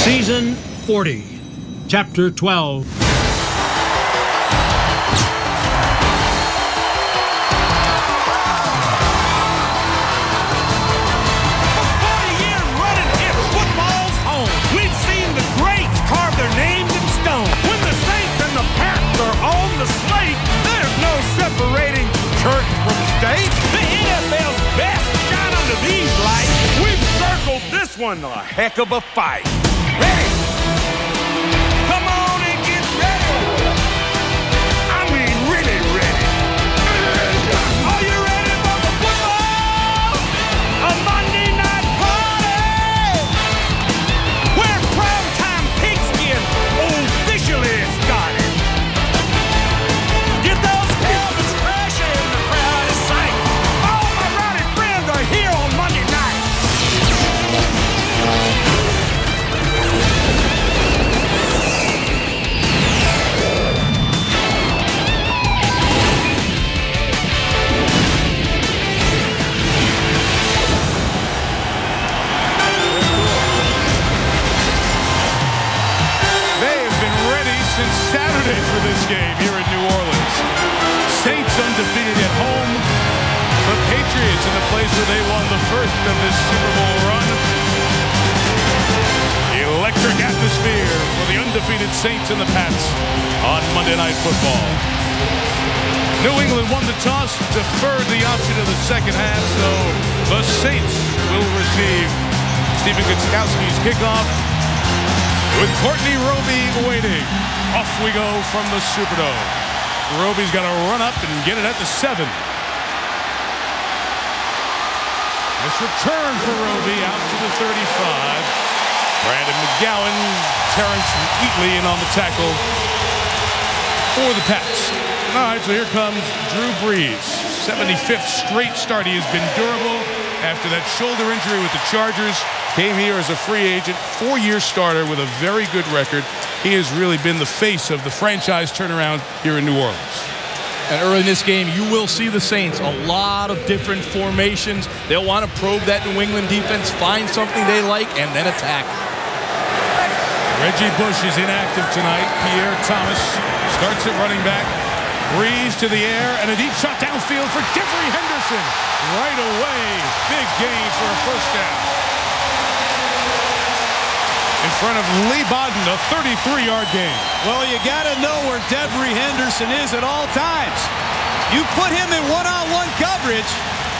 Season 40, Chapter 12. Separating church from state. The NFL's best shine under these lights. We've circled this one a heck of a fight. Ready? Come on and get ready. I mean, really ready. Are you ready for the football? A Monday night party where primetime pigskin officially started. Get those helmets crashing in the crowd is sight. All my rowdy friends are here on Monday night. They have been ready since Saturday for this game here in New Orleans. Saints undefeated at home. The Patriots in the place where they won the first of this Super Bowl run. Electric atmosphere for the undefeated Saints and the Pats on Monday Night Football. New England won the toss, deferred the option of the second half, so the Saints will receive Stephen Gostkowski's kickoff with Courtney Roby waiting. Off we go from the Superdome. Roby's got to run up and get it at the 7. Nice return for Roby out to the 35. Brandon McGowan, Terrence Wheatley in on the tackle for the Pats. All right, so here comes Drew Brees. 75th straight start. He has been durable after that shoulder injury with the Chargers. Came here as a free agent, 4-year starter with a very good record. He has really been the face of the franchise turnaround here in New Orleans. And early in this game, you will see the Saints, a lot of different formations. They'll want to probe that New England defense, find something they like, and then attack. Reggie Bush is inactive tonight. Pierre Thomas starts at running back. Breeze to the air, and a deep shot downfield for Jeffrey Henderson. Right away, big gain for a first down. In front of Lee Bodden, a 33-yard gain. Well, you got to know where Jeffrey Henderson is at all times. You put him in one-on-one coverage,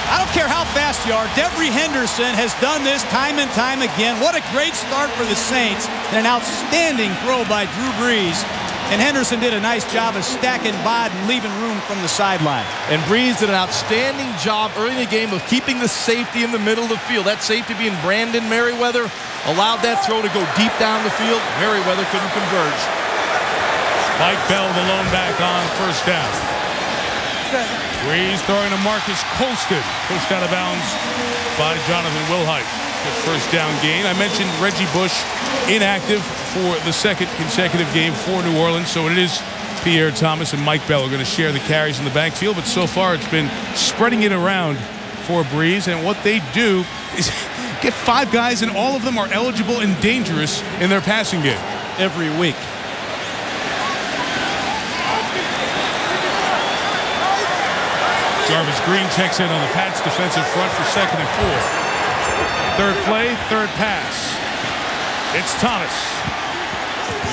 I don't care how fast you are, Jeffrey Henderson has done this time and time again. What a great start for the Saints, and an outstanding throw by Drew Brees. And Henderson did a nice job of stacking Bodden, leaving room from the sideline. And Brees did an outstanding job early in the game of keeping the safety in the middle of the field. That safety being Brandon Merriweather allowed that throw to go deep down the field. Merriweather couldn't converge. Mike Bell, the lone back on first down. Brees throwing to Marcus Colston. Pushed out of bounds by Jonathan Wilhite. Good first down gain. I mentioned Reggie Bush inactive for the second consecutive game for New Orleans. So it is Pierre Thomas and Mike Bell are going to share the carries in the backfield. But so far it's been spreading it around for Brees. And what they do is get 5 guys, and all of them are eligible and dangerous in their passing game. Every week. Jarvis Green checks in on the Pats defensive front for 2nd and 4. Third play, third pass. It's Thomas.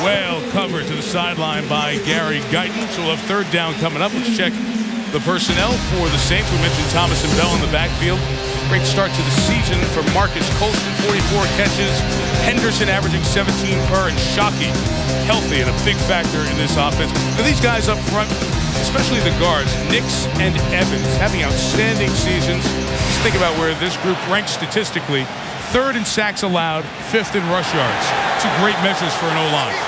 Well covered to the sideline by Gary Guyton. So we'll have third down coming up. Let's check the personnel for the Saints. We mentioned Thomas and Bell in the backfield. Great start to the season for Marcus Colston, 44 catches. Henderson averaging 17 per, and Shockey healthy and a big factor in this offense. Now these guys up front, especially the guards, Nix and Evans, having outstanding seasons. Just think about where this group ranks statistically. 3rd in sacks allowed, 5th in rush yards. Two great measures for an O-line.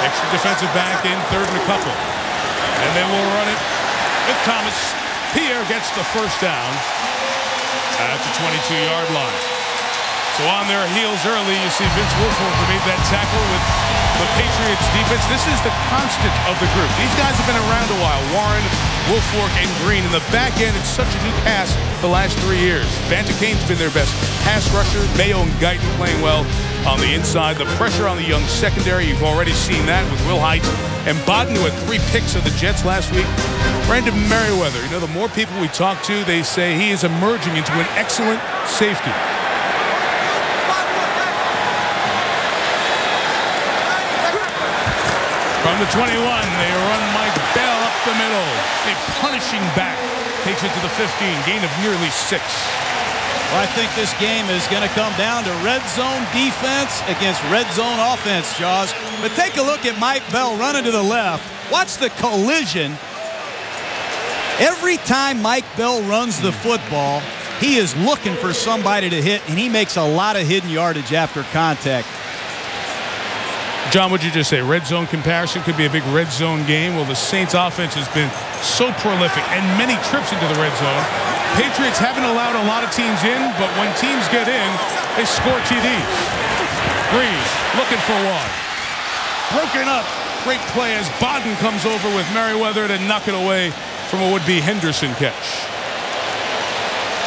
Extra defensive back in, 3rd and a couple. And then we'll run it with Thomas. Pierre gets the first down at the 22-yard line. So on their heels early, you see Vince Wilfork who made that tackle with the Patriots defense. This is the constant of the group. These guys have been around a while. Warren, Wilfork, and Green. In the back end, it's such a new cast the last 3 years. Banta Kane's been their best pass rusher. Mayo and Guyton playing well on the inside. The pressure on the young secondary, you've already seen that with Will Height and Bodden, who had 3 picks of the Jets last week. Brandon Merriweather, you know, the more people we talk to, they say he is emerging into an excellent safety. From the 21, they run Mike Bell up the middle. A punishing back takes it to the 15, gain of nearly 6. Well, I think this game is going to come down to red zone defense against red zone offense, Jaws. But take a look at Mike Bell running to the left. Watch the collision. Every time Mike Bell runs the football, he is looking for somebody to hit, and he makes a lot of hidden yardage after contact. John, what'd you just say? Red zone comparison could be a big red zone game. Well, the Saints offense has been so prolific and many trips into the red zone. Patriots haven't allowed a lot of teams in, but when teams get in, they score TDs. Breeze looking for one. Broken up. Great play as Bodden comes over with Merriweather to knock it away from a would-be Henderson catch.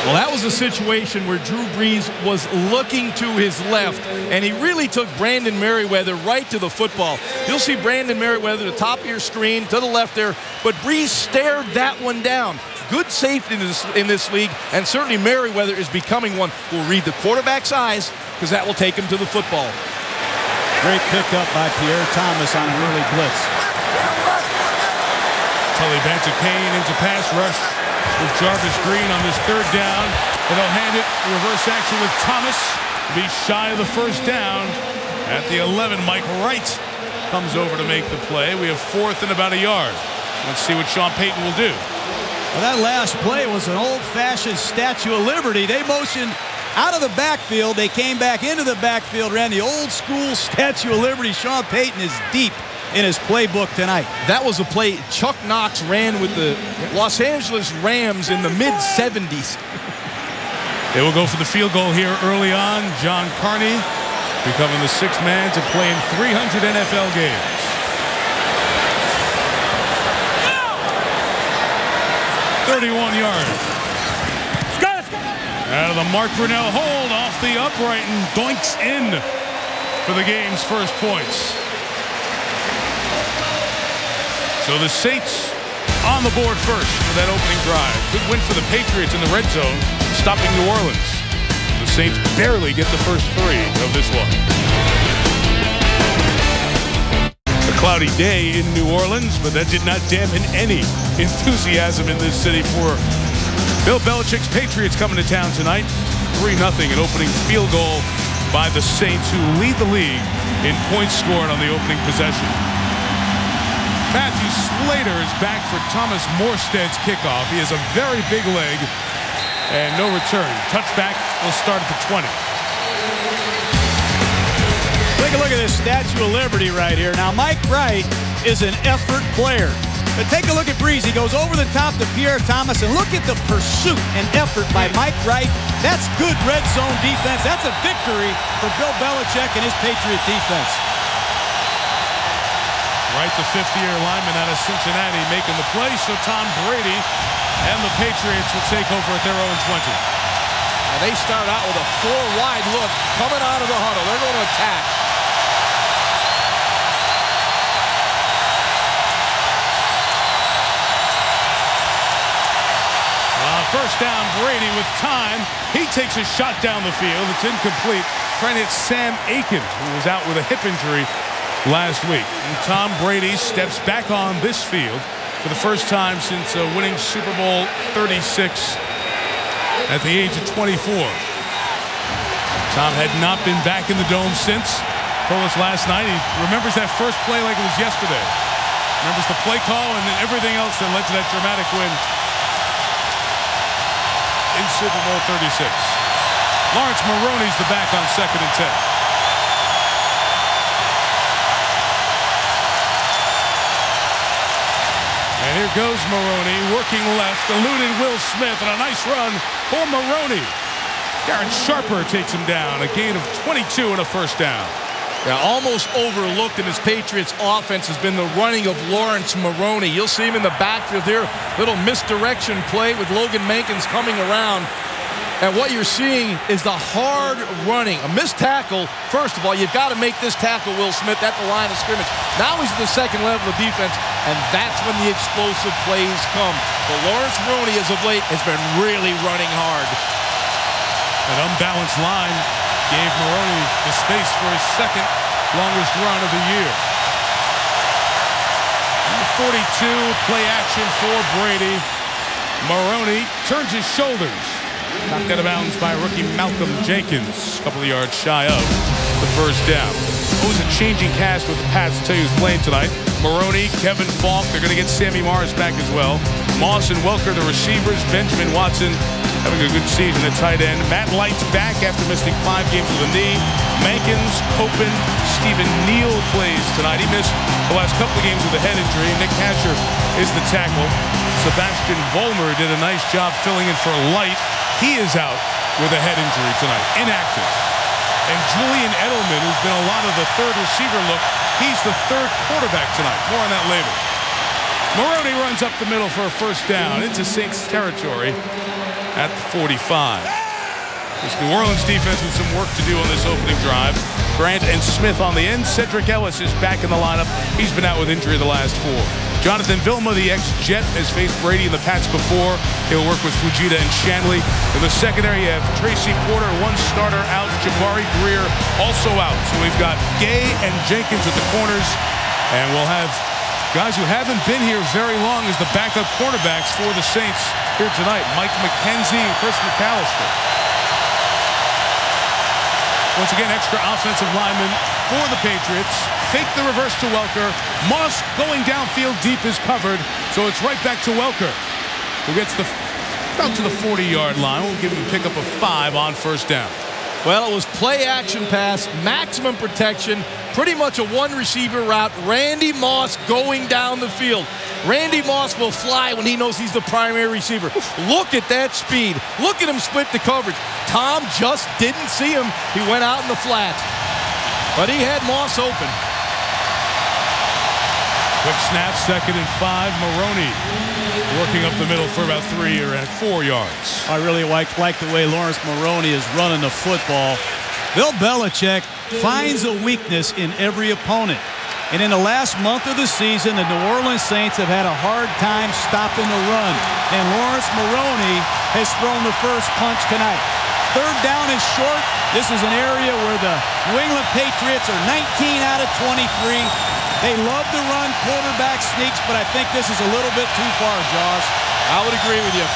Well, that was a situation where Drew Brees was looking to his left, and he really took Brandon Merriweather right to the football. You'll see Brandon Merriweather, the top of your screen, to the left there, but Brees stared that one down. Good safety in this league, and certainly Merriweather is becoming one who will read the quarterback's eyes, because that will take him to the football. Great pickup by Pierre Thomas on an early blitz. Tully Banta-Kane into pass rush with Jarvis Green on this 3rd down. And they'll hand it reverse action with Thomas to be shy of the 1st down. At the 11, Mike Wright comes over to make the play. We have 4th and about a yard. Let's see what Sean Payton will do. Well, that last play was an old-fashioned Statue of Liberty. They motioned out of the backfield. They came back into the backfield, ran the old-school Statue of Liberty. Sean Payton is deep in his playbook tonight. That was a play Chuck Knox ran with the Los Angeles Rams in the mid-70s. They will go for the field goal here early on. John Carney becoming the 6th man to play in 300 NFL games. 31 yards. Out of the Mark Brunell hold, off the upright, and doinks in for the game's first points. So the Saints on the board first for that opening drive. Good win for the Patriots in the red zone, stopping New Orleans. The Saints barely get the first 3 of this one. A cloudy day in New Orleans, but that did not dampen any enthusiasm in this city for Bill Belichick's Patriots coming to town tonight. 3-0, an opening field goal by the Saints, who lead the league in points scored on the opening possession. Matthew Slater is back for Thomas Morstead's kickoff. He has a very big leg and no return. Touchback will start at the 20. Take a look at this Statue of Liberty right here. Now, Mike Wright is an effort player. But take a look at Brees. He goes over the top to Pierre Thomas, and look at the pursuit and effort by Mike Wright. That's good red zone defense. That's a victory for Bill Belichick and his Patriot defense. Wright, the 5th-year lineman out of Cincinnati, making the play. So Tom Brady and the Patriots will take over at their own 20. Now they start out with a 4-wide look coming out of the huddle. They're going to attack. First down, Brady with time. He takes a shot down the field. It's incomplete. Trying to hit Sam Aiken, who was out with a hip injury last week. And Tom Brady steps back on this field for the first time since winning Super Bowl 36 at the age of 24. Tom had not been back in the Dome since. Told us last night he remembers that first play like it was yesterday. Remembers the play call and then everything else that led to that dramatic win in Super Bowl 36. Lawrence Maroney's the back on 2nd and 10. And here goes Maroney, working left, eluded Will Smith, and a nice run for Maroney. Darren Sharper takes him down, a gain of 22 and a first down. Yeah, almost overlooked in his Patriots offense has been the running of Lawrence Maroney. You'll see him in the backfield there. Little misdirection play with Logan Mankins coming around. And what you're seeing is the hard running. A missed tackle, first of all, you've got to make this tackle, Will Smith, at the line of scrimmage. Now he's at the second level of defense, and that's when the explosive plays come. But Lawrence Maroney, as of late, has been really running hard. An unbalanced line gave Maroney the space for his second longest run of the year. 42, play action for Brady. Maroney turns his shoulders. Knocked out of bounds by rookie Malcolm Jenkins. A couple of yards shy of the first down. Always a changing cast with the Pats, too, who's playing tonight. Maroney, Kevin Falk, they're going to get Sammy Morris back as well. Moss and Welker, the receivers. Benjamin Watson having a good season at tight end. Matt Light's back after missing 5 games with a knee. Mankins, Copen, Stephen Neal plays tonight. He missed the last couple of games with a head injury. Nick Casher is the tackle. Sebastian Vollmer did a nice job filling in for Light. He is out with a head injury tonight, inactive. And Julian Edelman, who's been a lot of the third receiver look, he's the third quarterback tonight. More on that later. Maroney runs up the middle for a first down into Saints territory at the 45. This New Orleans defense with some work to do on this opening drive. Grant and Smith on the end. Cedric Ellis is back in the lineup. He's been out with injury the last 4. Jonathan Vilma, the ex-Jet, has faced Brady and the Pats before. He'll work with Fujita and Shanley. In the secondary, you have Tracy Porter, one starter out. Jabari Greer also out. So we've got Gay and Jenkins at the corners. And we'll have guys who haven't been here very long as the backup cornerbacks for the Saints here tonight. Mike McKenzie and Chris McAllister. Once again, extra offensive lineman for the Patriots. Fake the reverse to Welker. Moss going downfield deep is covered. So it's right back to Welker, who gets out to the 40-yard line. We'll give him a pickup of 5 on first down. Well, it was play action pass, maximum protection, pretty much a one receiver route. Randy Moss going down the field. Randy Moss will fly when he knows he's the primary receiver. Look at that speed. Look at him split the coverage. Tom just didn't see him. He went out in the flat. But he had Moss open. Quick snap, 2nd and 5. Maroney working up the middle for about 3 or 4 yards. I really like the way Lawrence Maroney is running the football. Bill Belichick finds a weakness in every opponent. And in the last month of the season, the New Orleans Saints have had a hard time stopping the run. And Lawrence Maroney has thrown the first punch tonight. 3rd down is short. This is an area where the New England Patriots are 19 out of 23. They love to run quarterback sneaks, but I think this is a little bit too far, Josh. I would agree with you.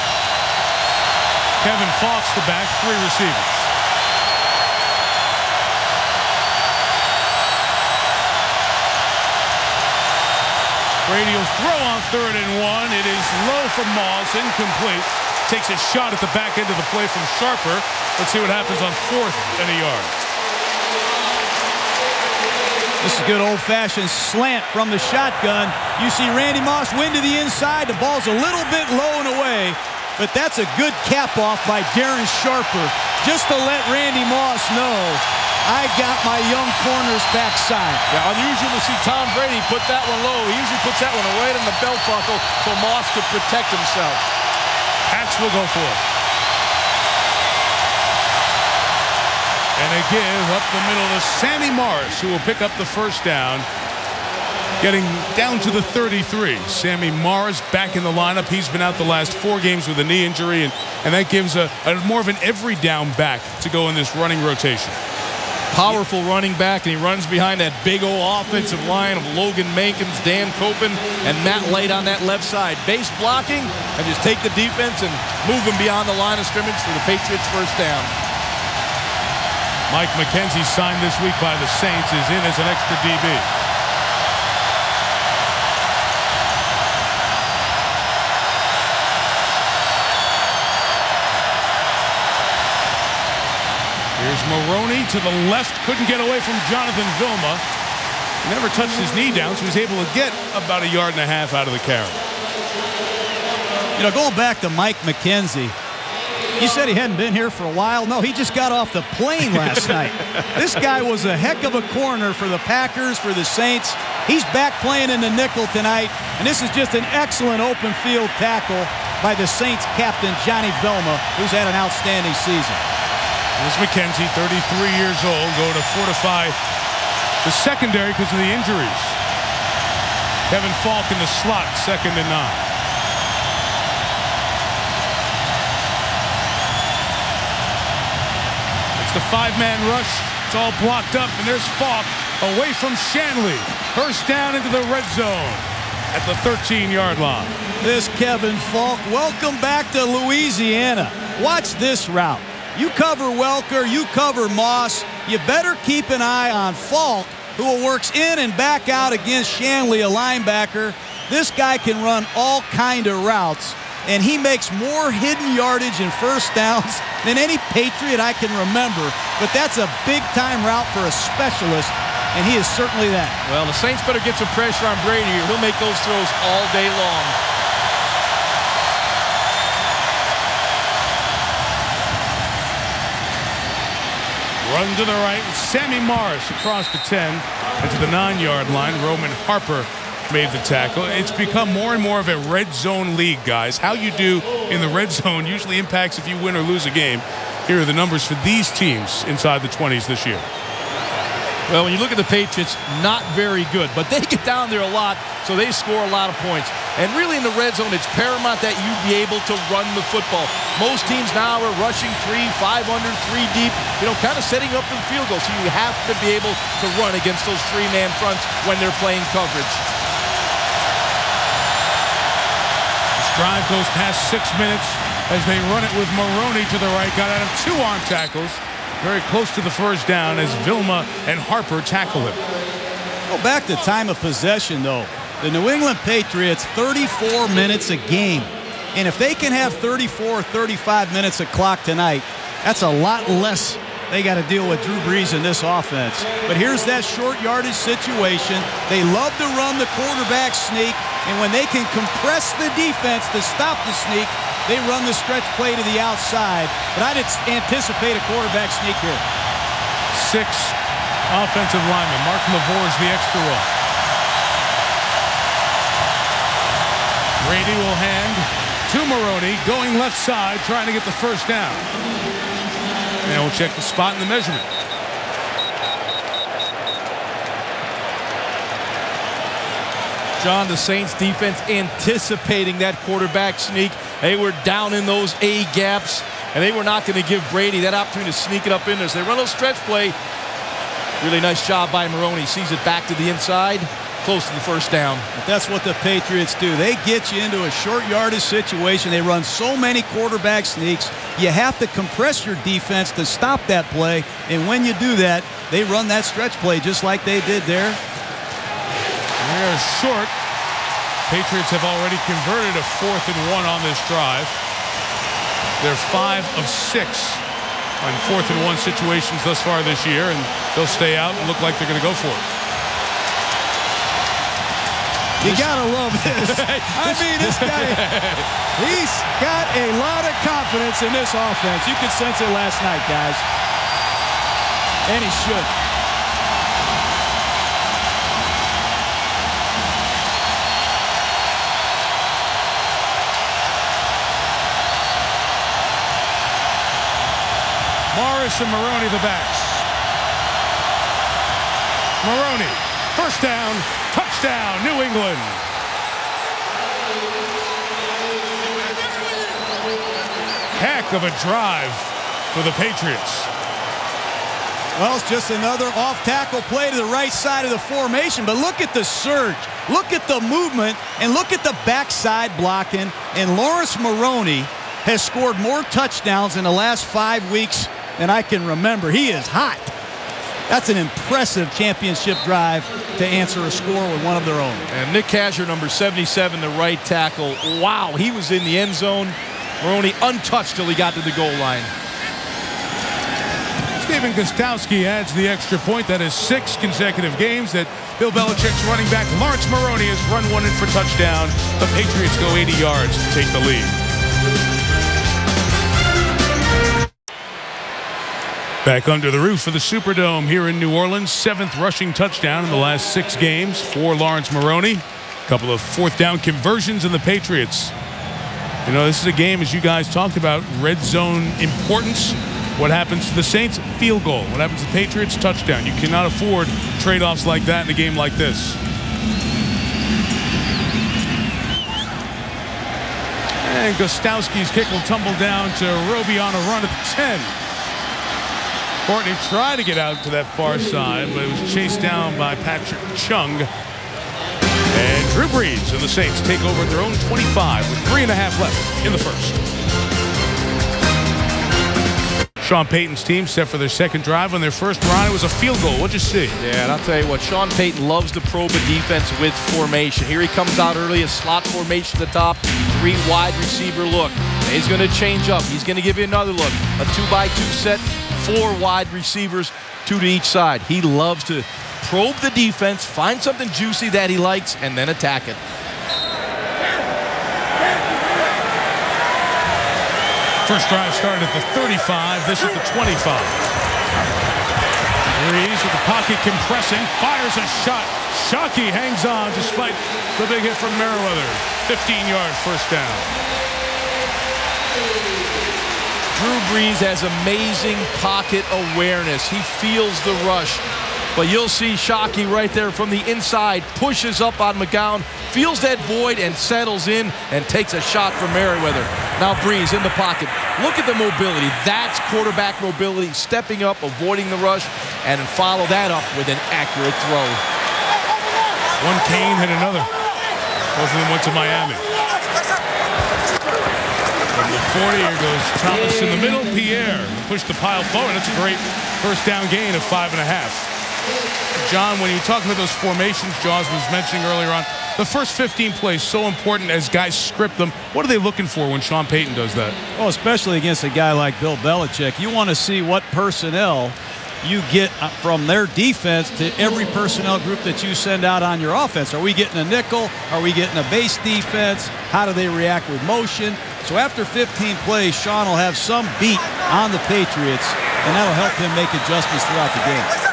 Kevin Falk's the back, 3 receivers. Brady will throw on 3rd and 1. It is low for Moss, incomplete. Takes a shot at the back end of the play from Sharper. Let's see what happens on 4th and a yard. This is a good old-fashioned slant from the shotgun. You see Randy Moss win to the inside. The ball's a little bit low and away, but that's a good cap-off by Darren Sharper, just to let Randy Moss know, I got my young corner's backside. Yeah, unusual to see Tom Brady put that one low. He usually puts that one right in the belt buckle so Moss could protect himself. Pats will go for it. And a give up the middle to Sammy Morris, who will pick up the first down. Getting down to the 33. Sammy Morris back in the lineup. He's been out the last 4 games with a knee injury, and that gives a more of an every down back to go in this running rotation. Powerful running back, and he runs behind that big old offensive line of Logan Mankins, Dan Copen, and Matt Light on that left side. Base blocking, and just take the defense and move them beyond the line of scrimmage for the Patriots' first down. Mike McKenzie, signed this week by the Saints, is in as an extra DB. Here's Maroney to the left. Couldn't get away from Jonathan Vilma. Never touched his knee down, so he was able to get about 1.5 yards out of the carry. You know, going back to Mike McKenzie, you said he hadn't been here for a while. No, he just got off the plane last night. This guy was a heck of a corner for the Packers, for the Saints. He's back playing in the nickel tonight, and this is just an excellent open field tackle. by the Saints captain Johnny Velma, who's had an outstanding season. Here's McKenzie, 33 years old, going to fortify the secondary because of the injuries. Kevin Falk in the slot, 2nd and 9. It's the 5-man rush. It's all blocked up, and there's Falk away from Shanley. First down into the red zone at the 13-yard line. This Kevin Falk, welcome back to Louisiana. Watch this route. You cover Welker, you cover Moss. You better keep an eye on Falk, who works in and back out against Shanley, a linebacker. This guy can run all kind of routes, and he makes more hidden yardage and first downs than any Patriot I can remember. But that's a big-time route for a specialist, and he is certainly that. Well, the Saints better get some pressure on Brady here. He'll make those throws all day long. Run to the right. Sammy Morris across the 10 and to the 9-yard line. Roman Harper made the tackle. It's become more and more of a red zone league, guys. How you do in the red zone usually impacts if you win or lose a game. Here are the numbers for these teams inside the 20s this year. Well, when you look at the Patriots, not very good, but they get down there a lot, so they score a lot of points. And really in the red zone, it's paramount that you be able to run the football. Most teams now are rushing 3, 5 under, 3 deep, kind of setting up for the field goal. So you have to be able to run against those 3-man fronts when they're playing coverage. This drive goes past 6 minutes as they run it with Maroney to the right. Got out of 2 arm tackles. Very close to the first down as Vilma and Harper tackle him. Go back to time of possession, though. The New England Patriots, 34 minutes a game. And if they can have 34 or 35 minutes of clock tonight, that's a lot less they got to deal with Drew Brees in this offense. But here's that short yardage situation. They love to run the quarterback sneak, and when they can compress the defense to stop the sneak, they run the stretch play to the outside. But I didn't anticipate a quarterback sneak here. 6 offensive linemen. Mark LaVore's the extra one. Brady will hand to Maroney, going left side, trying to get the first down. And we'll check the spot in the measurement. John, the Saints defense anticipating that quarterback sneak. They were down in those A gaps, and they were not going to give Brady that opportunity to sneak it up in there. So they run a stretch play. Really nice job by Maroney. Sees it back to the inside, close to the first down. But that's what the Patriots do. They get you into a short yardage situation. They run so many quarterback sneaks. You have to compress your defense to stop that play. And when you do that, they run that stretch play just like they did there. They're short. Patriots have already converted a 4th and 1 on this drive. They're 5 of 6 on 4th and 1 situations thus far this year, and they'll stay out and look like they're going to go for it. You gotta love this. I mean, this guy, he's got a lot of confidence in this offense. You could sense it last night, guys. And he should. Morris and Maroney the backs. Maroney, first down, touchdown, New England. Heck of a drive for the Patriots. Well, it's just another off-tackle play to the right side of the formation, but look at the surge. Look at the movement, and look at the backside blocking. And Lawrence Maroney has scored more touchdowns in the last 5 weeks than I can remember. He is hot. That's an impressive championship drive to answer a score with one of their own. And Nick Casher, number 77, the right tackle. Wow, he was in the end zone. Maroney untouched till he got to the goal line. Stephen Gostkowski adds the extra point. That is 6 consecutive games that Bill Belichick's running back Lawrence Maroney has run one in for touchdown. The Patriots go 80 yards to take the lead. Back under the roof of the Superdome here in New Orleans. 7th rushing touchdown in the last 6 games for Lawrence Maroney. A couple of 4th down conversions, and the Patriots You know, this is a game, as you guys talked about, red zone importance. What happens to the Saints? Field goal. What happens to the Patriots? Touchdown. You cannot afford trade-offs like that in a game like this. And Gostowski's kick will tumble down to Roby on a run at the 10. Courtney tried to get out to that far side, but it was chased down by Patrick Chung. And Drew Brees and the Saints take over at their own 25 with 3.5 left in the first. Sean Payton's team set for their second drive. On their first run, it was a field goal. What'd you see? Yeah, and I'll tell you what, Sean Payton loves to probe a defense with formation. Here he comes out early, a slot formation at the top, 3 wide receiver look. And he's going to change up. He's going to give you another look. A 2-by-2 set, 4 wide receivers, 2 to each side. He loves to probe the defense, find something juicy that he likes, and then attack it. First drive started at the 35. This is the 25. Brees with the pocket compressing, fires a shot. Shockey hangs on despite the big hit from Merriweather. 15-yard first down. Drew Brees has amazing pocket awareness. He feels the rush. But you'll see Shockey right there from the inside, pushes up on McGowan, feels that void and settles in and takes a shot from Merriweather. Now Brees in the pocket. Look at the mobility. That's quarterback mobility, stepping up, avoiding the rush, and follow that up with an accurate throw. One Kane hit another. Both of them went to Miami. From the 40, here goes Thomas in the middle. Pierre pushed the pile forward. That's a great first down gain of 5.5. John, when you talk about those formations Jaws was mentioning earlier on, the first 15 plays so important as guys script them. What are they looking for when Sean Payton does that? Well, especially against a guy like Bill Belichick, you want to see what personnel you get from their defense to every personnel group that you send out on your offense. Are we getting a nickel? Are we getting a base defense? How do they react with motion? So after 15 plays, Sean will have some beat on the Patriots, and that'll help him make adjustments throughout the game.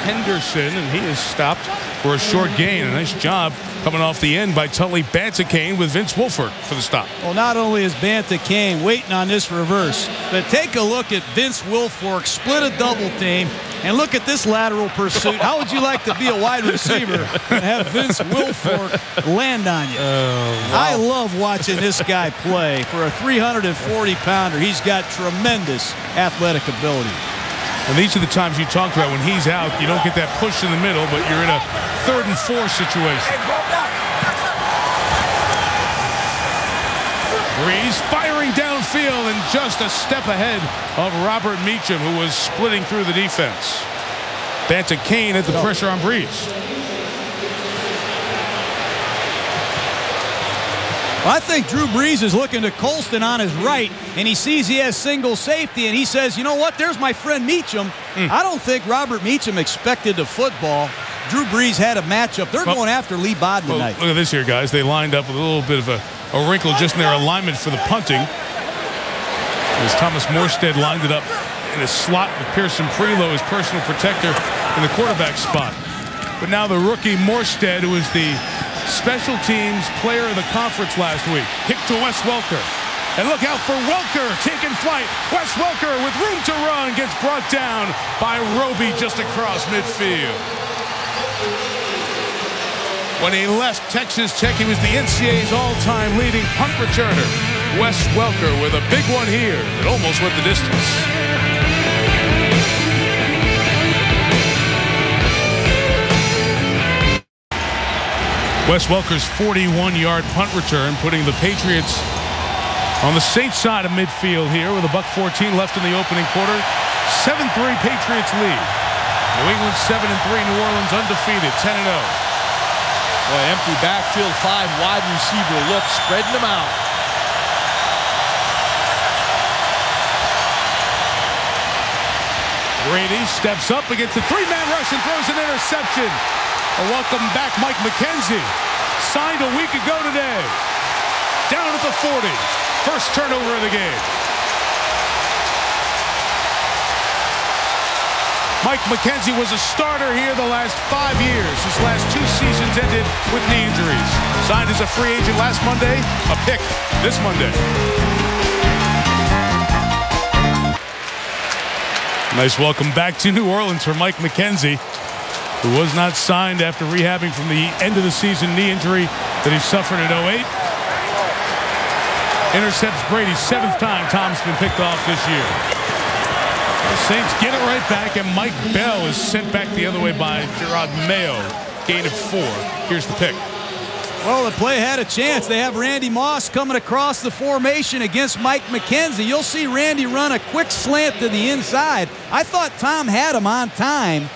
Henderson, and he is stopped for a short gain. A nice job coming off the end by Tully Bantakane with Vince Wilfork for the stop. Well, not only is Bantakane waiting on this reverse, but take a look at Vince Wilfork split a double team, and look at this lateral pursuit. How would you like to be a wide receiver and have Vince Wilfork land on you? Wow. I love watching this guy play. For a 340-pounder, he's got tremendous athletic ability. And these are the times you talked about when he's out, you don't get that push in the middle, but you're in a 3rd and 4 situation. Brees firing downfield and just a step ahead of Robert Meacham, who was splitting through the defense. Bantakane at the pressure on Brees. Well, I think Drew Brees is looking to Colston on his right, and he sees he has single safety, and he says, you know what, there's my friend Meacham. I don't think Robert Meacham expected the football. Drew Brees had a matchup. They're going after Lee Bodden tonight. Look at this here, guys. They lined up with a little bit of a wrinkle just in their alignment for the punting. As Thomas Morstead lined it up in a slot with Pearson Prelo as personal protector in the quarterback spot. But now the rookie Morstead, who is the special teams player of the conference last week, kicked to Wes Welker. And look out for Welker taking flight. Wes Welker with room to run gets brought down by Roby just across midfield. When he left Texas Tech, he was the NCAA's all-time leading punt returner. Wes Welker with a big one here that almost went the distance. Wes Welker's 41-yard punt return, putting the Patriots on the Saints side of midfield here with $1:14 left in the opening quarter. 7-3 Patriots lead. New England 7-3, New Orleans undefeated, 10-0. Boy, empty backfield, 5 wide receiver look, spreading them out. Brady steps up against the 3-man rush and throws an interception. A welcome back Mike McKenzie, signed a week ago today. Down at the 40. First turnover of the game. Mike McKenzie was a starter here the last 5 years. His last 2 seasons ended with knee injuries. Signed as a free agent last Monday, a pick this Monday. Nice welcome back to New Orleans for Mike McKenzie, who was not signed after rehabbing from the end of the season knee injury that he suffered in 08. Intercepts Brady's 7th time Tom's been picked off this year. The Saints get it right back, and Mike Bell is sent back the other way by Gerard Mayo. Gain of 4. Here's the pick. Well, the play had a chance. They have Randy Moss coming across the formation against Mike McKenzie. You'll see Randy run a quick slant to the inside. I thought Tom had him on time,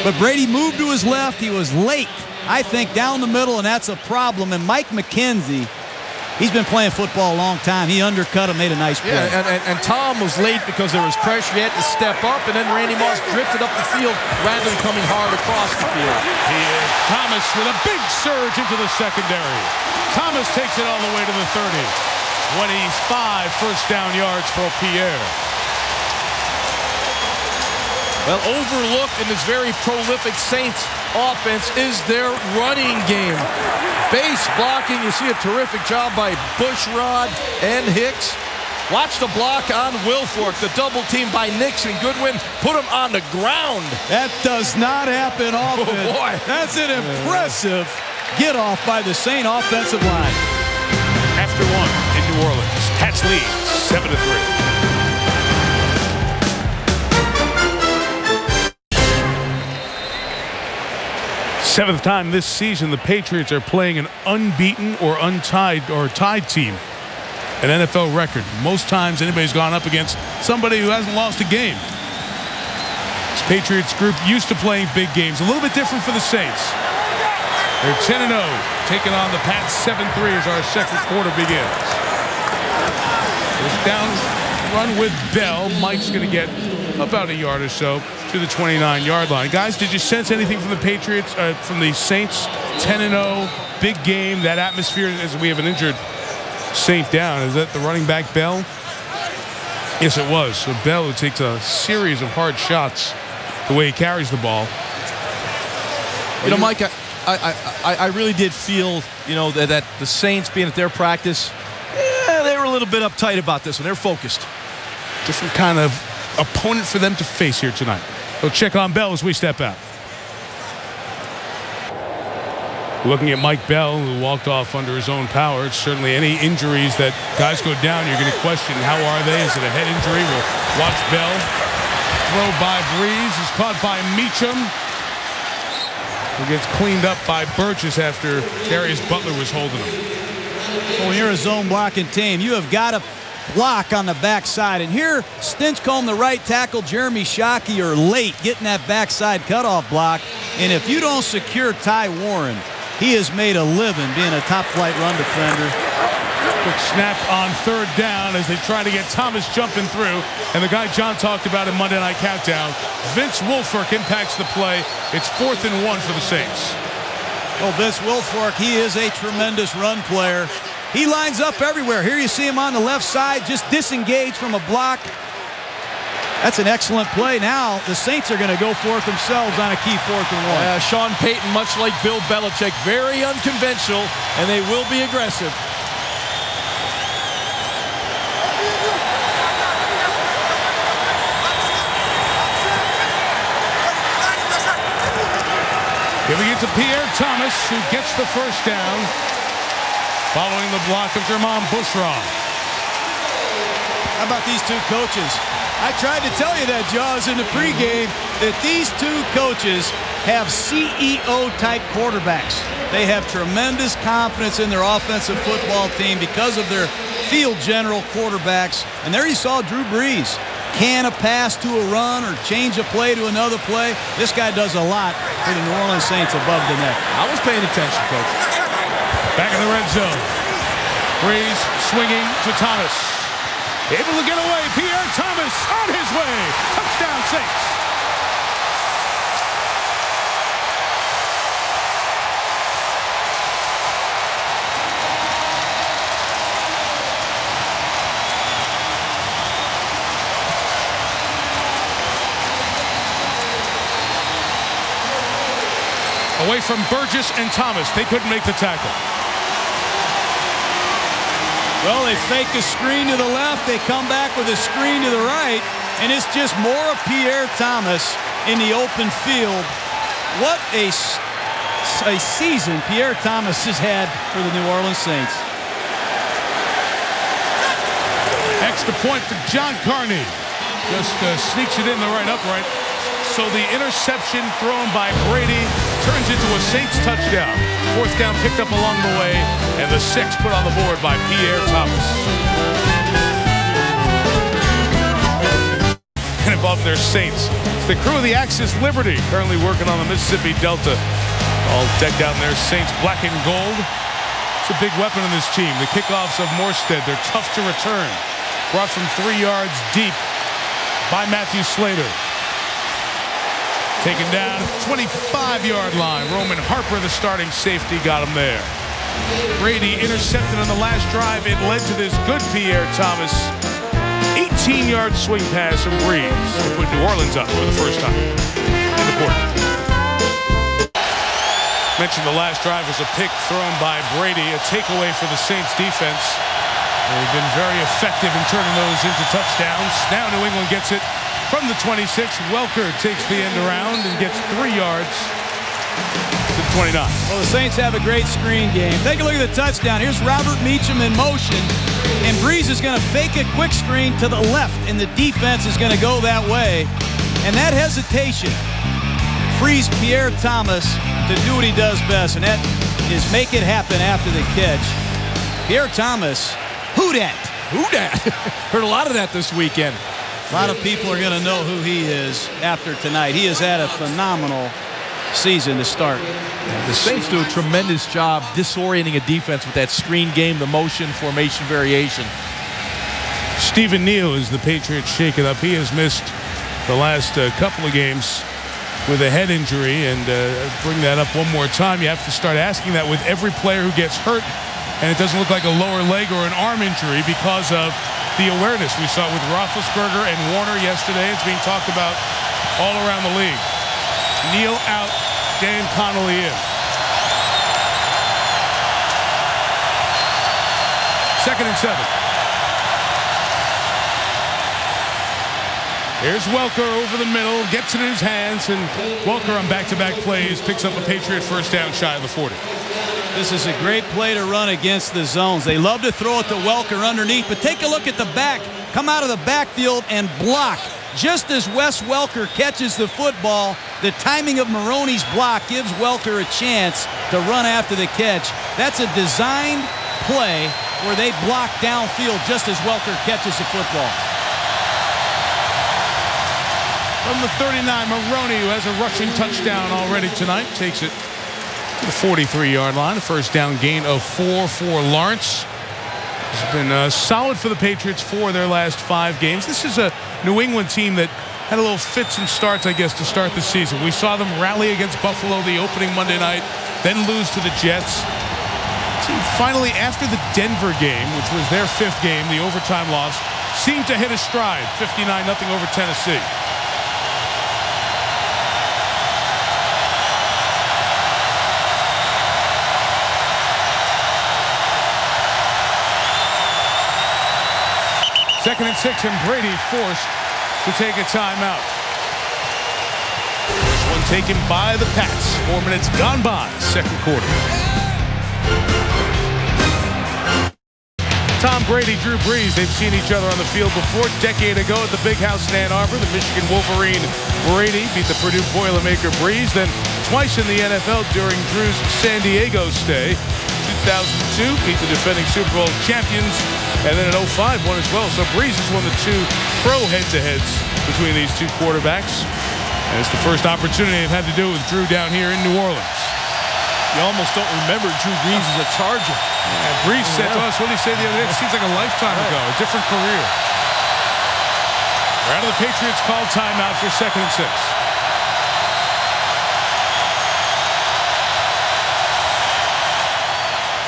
but Brady moved to his left. He was late, I think, down the middle, and that's a problem. And Mike McKenzie, he's been playing football a long time. He undercut him, made a nice play. Yeah, and Tom was late because there was pressure. He had to step up, and then Randy Moss drifted up the field rather than coming hard across the field. Thomas with a big surge into the secondary. Thomas takes it all the way to the 30. 25 first down yards for Pierre. Well, overlooked in this very prolific Saints offense is their running game. Base blocking, you see a terrific job by Bushrod and Hicks. Watch the block on Wilfork, the double team by Nixon. Goodwin put him on the ground. That does not happen often. Oh, boy. That's an impressive get off by the Saint offensive line. After 1 in New Orleans, Pats lead 7-3. Seventh time this season, the Patriots are playing an unbeaten or untied or tied team. An NFL record. Most times anybody's gone up against somebody who hasn't lost a game. This Patriots group used to playing big games. A little bit different for the Saints. They're 10-0, taking on the Pats 7-3 as our second quarter begins. First down run with Bell. Mike's going to get about a yard or so to the 29-yard line. Guys, did you sense anything from the Patriots, from the Saints? 10-0, big game, that atmosphere as we have an injured Saint down. Is that the running back Bell? Yes, it was. So Bell, who takes a series of hard shots the way he carries the ball. You know, Mike, I really did feel, you know, that the Saints being at their practice, they were a little bit uptight about this one. They're focused. Different kind of opponent for them to face here tonight. So check on Bell as we step out. Looking at Mike Bell, who walked off under his own power. It's certainly any injuries that guys go down, you're going to question how are they? Is it a head injury? We'll watch Bell. Throw by Breeze is caught by Meacham, who gets cleaned up by Burgess after Darius Butler was holding him. Well, when you're a zone blocking team, you have got to block on the backside. And here, Stinchcomb, the right tackle, Jeremy Shockey are late getting that backside cutoff block. And if you don't secure Ty Warren, he has made a living being a top-flight run defender. Quick snap on third down as they try to get Thomas jumping through. And the guy John talked about in Monday Night Countdown, Vince Wilfork impacts the play. It's 4th and 1 for the Saints. Well, Vince Wilfork, he is a tremendous run player. He lines up everywhere. Here you see him on the left side, just disengaged from a block. That's an excellent play. Now the Saints are going to go for it themselves on a key 4th and 1. Sean Payton, much like Bill Belichick, very unconventional, and they will be aggressive. Giving it to Pierre Thomas, who gets the first down, following the block of Jermon Bushrod. How about these two coaches? I tried to tell you that, Jaws, in the pregame, that these two coaches have CEO-type quarterbacks. They have tremendous confidence in their offensive football team because of their field general quarterbacks. And there you saw Drew Brees. Can a pass to a run or change a play to another play? This guy does a lot for the New Orleans Saints above the net. I was paying attention, Coach. Back in the red zone. Brees swinging to Thomas. Able to get away. Pierre Thomas on his way. Touchdown Saints. Away from Burgess and Thomas. They couldn't make the tackle. Well, they fake a screen to the left. They come back with a screen to the right. And it's just more of Pierre Thomas in the open field. What a season Pierre Thomas has had for the New Orleans Saints. Extra point for John Carney. Just sneaks it in the right upright. So the interception thrown by Brady turns into a Saints touchdown. Fourth down picked up along the way, and the 6 put on the board by Pierre Thomas. And above their Saints, it's the crew of the Axis Liberty, currently working on the Mississippi Delta. All decked out in their Saints black and gold. It's a big weapon in this team. The kickoffs of Morstead, they're tough to return. Brought from 3 yards deep by Matthew Slater. Taken down, 25-yard line. Roman Harper, the starting safety, got him there. Brady intercepted on the last drive. It led to this good Pierre Thomas 18-yard swing pass from Breeze to put New Orleans up for the first time in the quarter. Mentioned the last drive was a pick thrown by Brady, a takeaway for the Saints defense. They've been very effective in turning those into touchdowns. Now New England gets it from the 26. Welker takes the end around and gets 3 yards to the 29. Well, the Saints have a great screen game. Take a look at the touchdown. Here's Robert Meacham in motion, and Breeze is going to fake a quick screen to the left, and the defense is going to go that way. And that hesitation frees Pierre Thomas to do what he does best, and that is make it happen after the catch. Pierre Thomas, who dat? Who dat? Heard a lot of that this weekend. A lot of people are going to know who he is after tonight. He has had a phenomenal season to start. The Saints do a tremendous job disorienting a defense with that screen game, the motion, formation variation. Stephen Neal is the Patriots shaking up. He has missed the last couple of games with a head injury, and bring that up one more time. You have to start asking that with every player who gets hurt, and it doesn't look like a lower leg or an arm injury because of the awareness. We saw it with Roethlisberger and Warner yesterday. It's being talked about all around the league. Neal out, Dan Connolly in. Second and 7. Here's Welker over the middle, gets it in his hands, and Welker on back-to-back plays picks up a Patriot first down shy of the 40. This is a great play to run against the zones. They love to throw it to Welker underneath, but take a look at the back. Come out of the backfield and block. Just as Wes Welker catches the football, the timing of Maroney's block gives Welker a chance to run after the catch. That's a designed play where they block downfield just as Welker catches the football. From the 39, Maroney, who has a rushing touchdown already tonight, takes it to the 43-yard line. A first down gain of 4 for Lawrence. It's been solid for the Patriots for their last 5 games. This is a New England team that had a little fits and starts, I guess, to start the season. We saw them rally against Buffalo the opening Monday night, then lose to the Jets. Team finally, after the Denver game, which was their 5th game, the overtime loss, seemed to hit a stride. 59-0 over Tennessee. Second and 6, and Brady forced to take a timeout. First one taken by the Pats. 4 minutes gone by, second quarter. Tom Brady, Drew Brees, they've seen each other on the field before. A decade ago at the Big House in Ann Arbor, the Michigan Wolverine Brady beat the Purdue Boilermaker Brees. Then twice in the NFL during Drew's San Diego stay. 2002, beat the defending Super Bowl champions, and then in 05 won as well. So Brees has won the 2 pro head-to-heads between these 2 quarterbacks. And it's the first opportunity they've had to do it with Drew down here in New Orleans. You almost don't remember Drew Brees as a Charger. Yeah, Brees said to us, what did he say the other day? It seems like a lifetime ago, a different career. We're out of the Patriots called timeout for second and 6.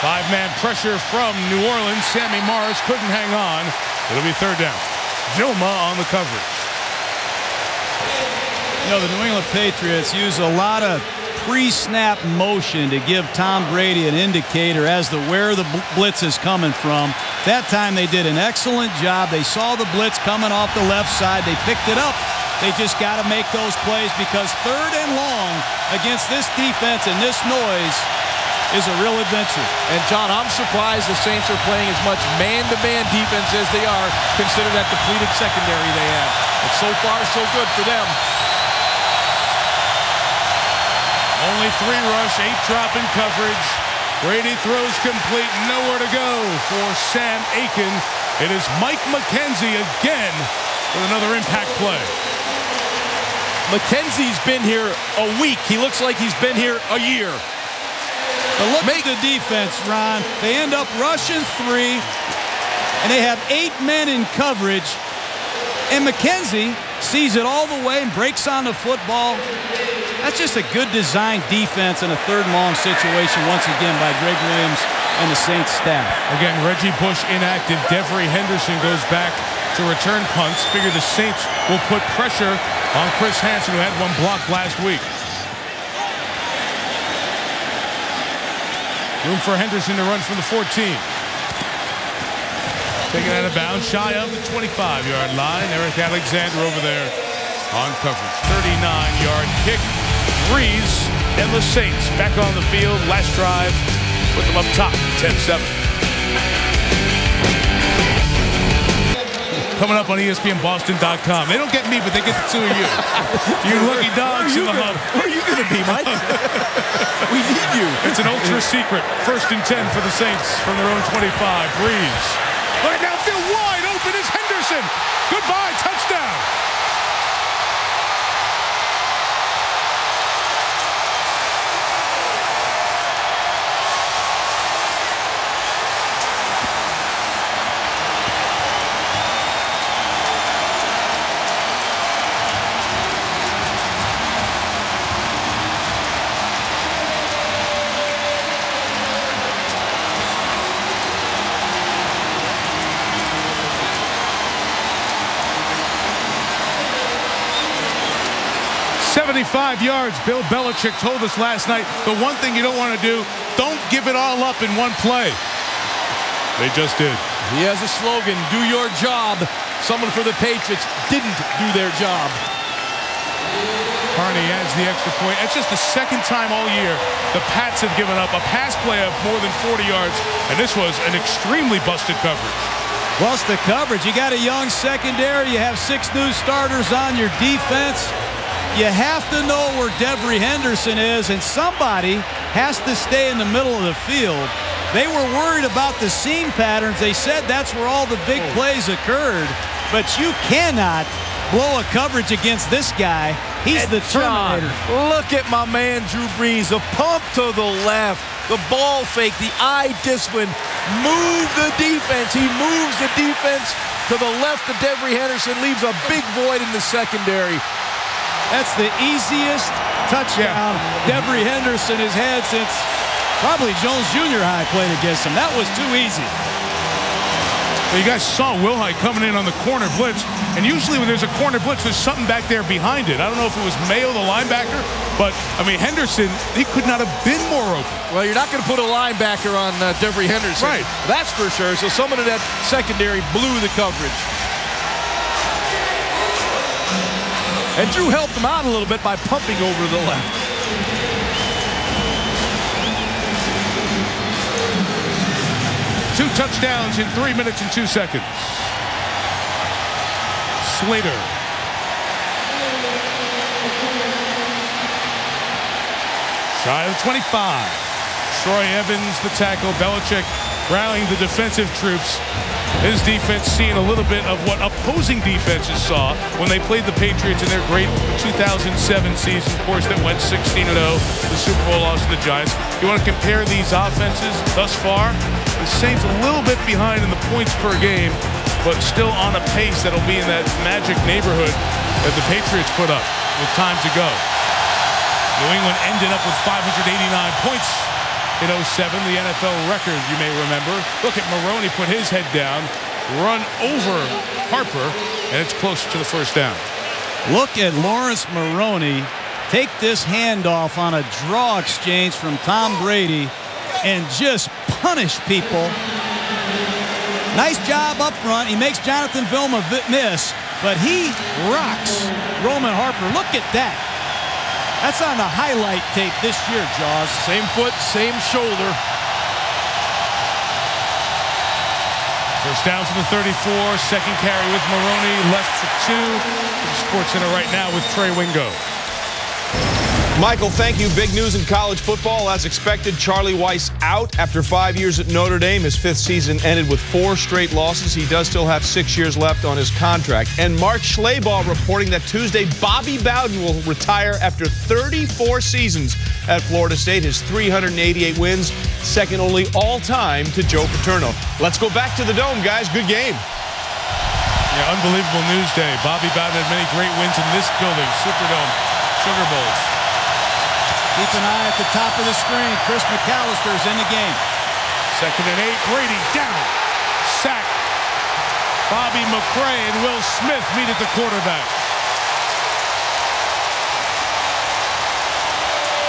Five-man pressure from New Orleans. Sammy Morris couldn't hang on. It'll be third down. Vilma on the coverage. You know, the New England Patriots use a lot of pre-snap motion to give Tom Brady an indicator as to where the blitz is coming from. That time they did an excellent job. They saw the blitz coming off the left side. They picked it up. They just got to make those plays because 3rd and long against this defense and this noise is a real adventure. And, John, I'm surprised the Saints are playing as much man-to-man defense as they are, considering that depleted secondary they have. But so far, so good for them. Only 3 rush, 8 drop in coverage. Brady throws complete, nowhere to go for Sam Aiken. It is Mike McKenzie again with another impact play. McKenzie's been here a week. He looks like he's been here a year. But look at the defense, Ron. They end up rushing 3, and they have 8 men in coverage. And McKenzie sees it all the way and breaks on the football. That's just a good design defense in a 3rd and long situation once again by Greg Williams and the Saints staff. Again, Reggie Bush inactive. Devery Henderson goes back to return punts. Figure the Saints will put pressure on Chris Hansen, who had 1 block last week. Room for Henderson to run from the 14. Taken out of bounds, shy of the 25-yard line. Eric Alexander over there on coverage. 39-yard kick. Breeze and the Saints back on the field. Last drive, put them up top, 10-7. Coming up on ESPNBoston.com. They don't get me, but they get the 2 of you. You lucky dogs in the huddle. Where are you going to be, Mike? We need you. It's an ultra secret. 1st and 10 for the Saints from their own 25. Breeze. Right now, field wide open is Henderson. Goodbye, touchdown. "75 yards. Bill Belichick told us last night, the one thing you don't want to do, don't give it all up in one play. They just did. He has a slogan, do your job. Someone for the Patriots didn't do their job. Carney adds the extra point. It's just the 2nd time all year the Pats have given up a pass play of more than 40 yards, and this was an extremely busted coverage. Busted coverage. You got a young secondary. You have 6 new starters on your defense. You have to know where Devery Henderson is, and somebody has to stay in the middle of the field. They were worried about the seam patterns. They said that's where all the big plays occurred. But you cannot blow a coverage against this guy. He's the Terminator. Look at my man, Drew Brees. A pump to the left. The ball fake, the eye discipline. Move the defense. He moves the defense to the left of Devery Henderson. Leaves a big void in the secondary. That's the easiest touchdown Devery Henderson has had since probably Jones Jr. High played against him. That was too easy. Well, you guys saw Wilhite coming in on the corner blitz, and usually when there's a corner blitz, there's something back there behind it. I don't know if it was Mayo, the linebacker, but, I mean, Henderson, he could not have been more open. Well, you're not going to put a linebacker on Devery Henderson. Right. That's for sure. So someone in that secondary blew the coverage. And Drew helped him out a little bit by pumping over to the left. Two touchdowns in 3 minutes and 2 seconds. Slater. Shy of 25. Troy Evans, the tackle. Belichick rallying the defensive troops. His defense seeing a little bit of what opposing defenses saw when they played the Patriots in their great 2007 season, of course, that went 16-0, the Super Bowl loss to the Giants. You want to compare these offenses thus far? The Saints a little bit behind in the points per game, but still on a pace that'll be in that magic neighborhood that the Patriots put up with time to go. New England ended up with 589 points in 07, the NFL record, you may remember. Look at Maroney put his head down, run over Harper, and it's close to the first down. Look at Lawrence Maroney take this handoff on a draw exchange from Tom Brady and just punish people. Nice job up front. He makes Jonathan Vilma miss, but he rocks Roman Harper. Look at that. That's on the highlight tape this year, Jaws. Same foot, same shoulder. First down for the 34. Second carry with Maroney. Left for 2. SportsCenter right now with Trey Wingo. Michael, thank you. Big news in college football. As expected, Charlie Weiss out after 5 years at Notre Dame. His 5th season ended with 4 straight losses. He does still have 6 years left on his contract. And Mark Schlabach reporting that Tuesday Bobby Bowden will retire after 34 seasons at Florida State. His 388 wins, second only all-time to Joe Paterno. Let's go back to the Dome, guys. Good game. Yeah, unbelievable news day. Bobby Bowden had many great wins in this building. Superdome, Sugar Bowls. Keep an eye at the top of the screen. Chris McAllister is in the game. 2nd and 8. Brady down. Sack. Bobby McCray and Will Smith meet at the quarterback.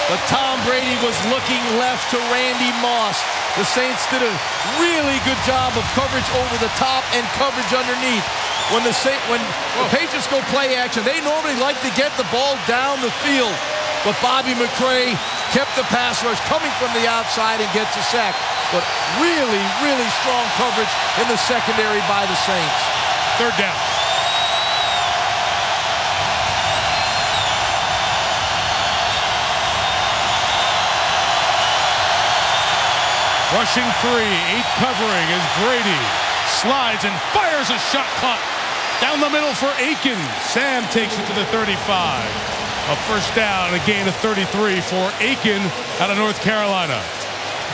But Tom Brady was looking left to Randy Moss. The Saints did a really good job of coverage over the top and coverage underneath. When the Patriots go play action, they normally like to get the ball down the field. But Bobby McCray kept the pass rush coming from the outside and gets a sack. But really, really strong coverage in the secondary by the Saints. 3rd down. Rushing 3, 8 covering as Brady slides and fires a shot clock. Down the middle for Aiken. Sam takes it to the 35. A first down, a gain of 33 for Aiken out of North Carolina.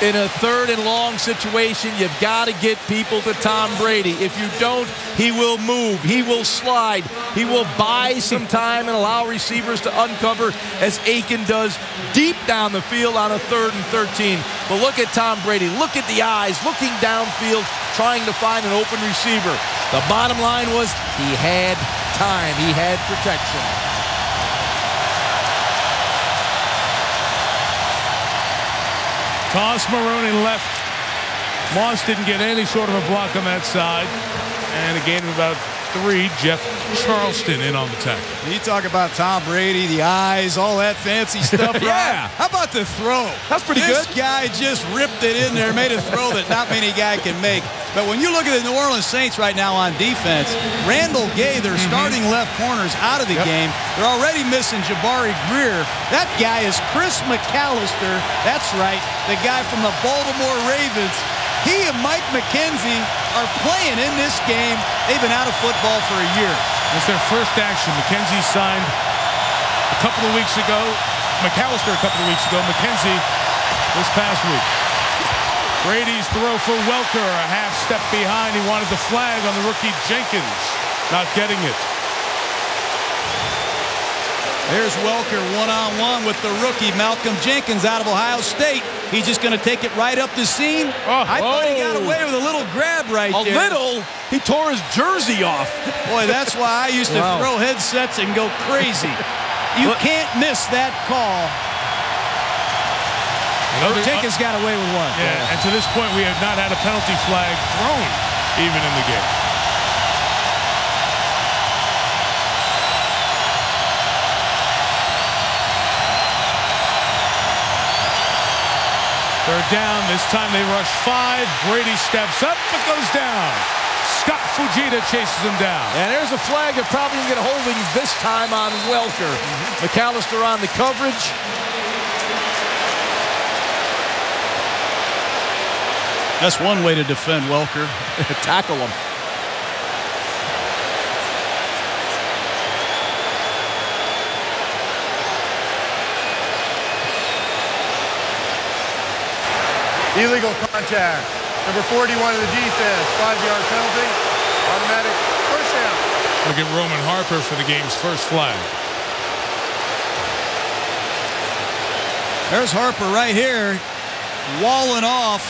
In a 3rd and long situation, you've got to get people to Tom Brady. If you don't, he will move. He will slide. He will buy some time and allow receivers to uncover, as Aiken does deep down the field on a 3rd and 13. But look at Tom Brady. Look at the eyes, looking downfield, trying to find an open receiver. The bottom line was he had time. He had protection. Toss Maroney left. Moss didn't get any sort of a block on that side. And a gain of about 3. Jeff Charleston in on the tackle. You talk about Tom Brady, the eyes, all that fancy stuff. Yeah. How about the throw? That's pretty good. This guy just ripped it in there, made a throw that not many guys can make. But when you look at the New Orleans Saints right now on defense, Randall Gay, their starting left corner, is out of the game. They're already missing Jabari Greer. That guy is Chris McAllister. That's right, the guy from the Baltimore Ravens. He and Mike McKenzie are playing in this game. They've been out of football for a year. It's their first action. McKenzie signed a couple of weeks ago. McAllister a couple of weeks ago. McKenzie this past week. Brady's throw for Welker, a half step behind. He wanted the flag on the rookie Jenkins. Not getting it. There's Welker one-on-one with the rookie Malcolm Jenkins out of Ohio State. He's just going to take it right up the seam. I thought he got away with a little grab right there. A little? He tore his jersey off. Boy, that's why I used to throw headsets and go crazy. You can't miss that call. Jenkins got away with one. Yeah, and to this point, we have not had a penalty flag thrown even in the game. Third down. This time they rush 5. Brady steps up, but goes down. Scott Fujita chases him down. And there's a flag that probably didn't get a holding this time on Welker. McAllister on the coverage. That's one way to defend Welker. Tackle him. Illegal contact. Number 41 of the defense. 5-yard penalty. Automatic first down. Look at Roman Harper for the game's first flag. There's Harper right here, walling off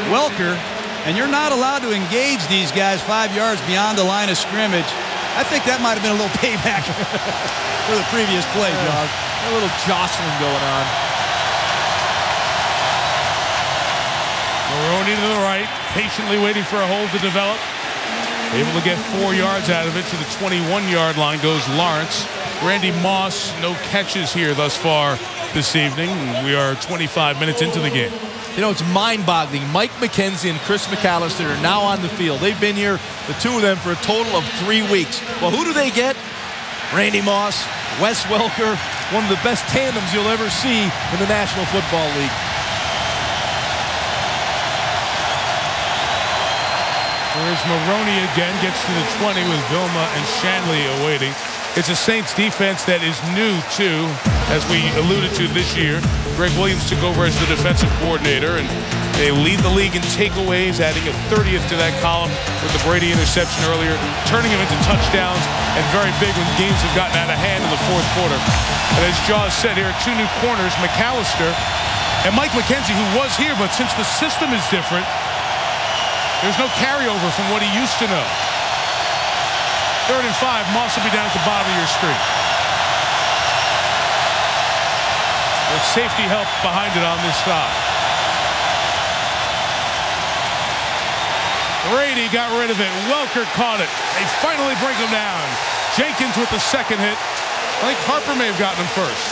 Welker, and you're not allowed to engage these guys 5 yards beyond the line of scrimmage. I think that might have been a little payback for the previous play, John. A little jostling going on. Maroney to the right, patiently waiting for a hole to develop. Able to get 4 yards out of it. To the 21-yard line goes Lawrence. Randy Moss, no catches here thus far this evening. We are 25 minutes into the game. You know, it's mind-boggling. Mike McKenzie and Chris McAllister are now on the field. They've been here, the two of them, for a total of 3 weeks. Well, who do they get? Randy Moss, Wes Welker, one of the best tandems you'll ever see in the National Football League. There's Maroney again, gets to the 20 with Vilma and Shanley awaiting. It's a Saints defense that is new, too, as we alluded to this year. Greg Williams took over as the defensive coordinator, and they lead the league in takeaways, adding a 30th to that column with the Brady interception earlier, turning them into touchdowns, and very big when games have gotten out of hand in the fourth quarter. And as Jaws said, here are 2 new corners, McAllister and Mike McKenzie, who was here, but since the system is different, there's no carryover from what he used to know. 3rd and 5, Moss will be down at the bottom of your screen. With safety help behind it on this side. Brady got rid of it. Welker caught it. They finally break him down. Jenkins with the second hit. I think Harper may have gotten him first.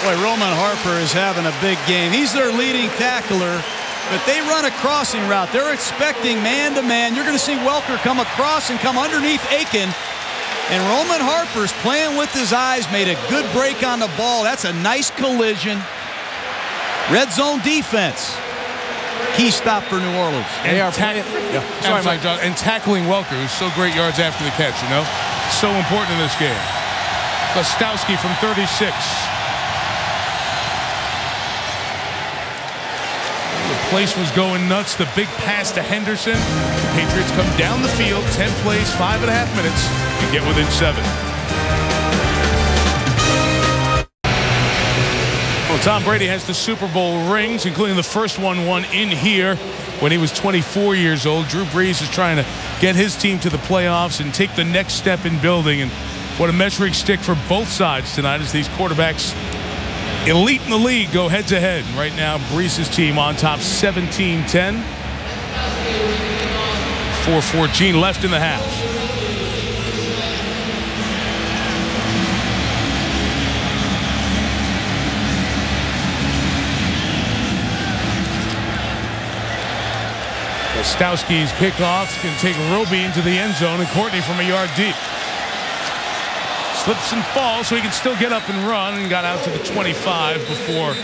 Boy, Roman Harper is having a big game. He's their leading tackler, but they run a crossing route. They're expecting man-to-man. You're going to see Welker come across and come underneath Aiken. And Roman Harper's playing with his eyes, made a good break on the ball. That's a nice collision. Red zone defense. Key stop for New Orleans. And sorry, Mike John. And tackling Welker, who's so great yards after the catch, you know? So important in this game. Gostowski from 36. The place was going nuts. The big pass to Henderson. The Patriots come down the field, 10 plays, 5.5 minutes, and get within 7. Well, Tom Brady has the Super Bowl rings, including the first one won in here when he was 24 years old. Drew Brees is trying to get his team to the playoffs and take the next step in building. And what a measuring stick for both sides tonight as these quarterbacks, elite in the league, go head-to-head. Right now, Brees' team on top 17-10. 4:14 left in the half. Gostowski's kickoff can take Roby into the end zone and Courtney from a yard deep. Slips and falls so he can still get up and run, and got out to the 25 before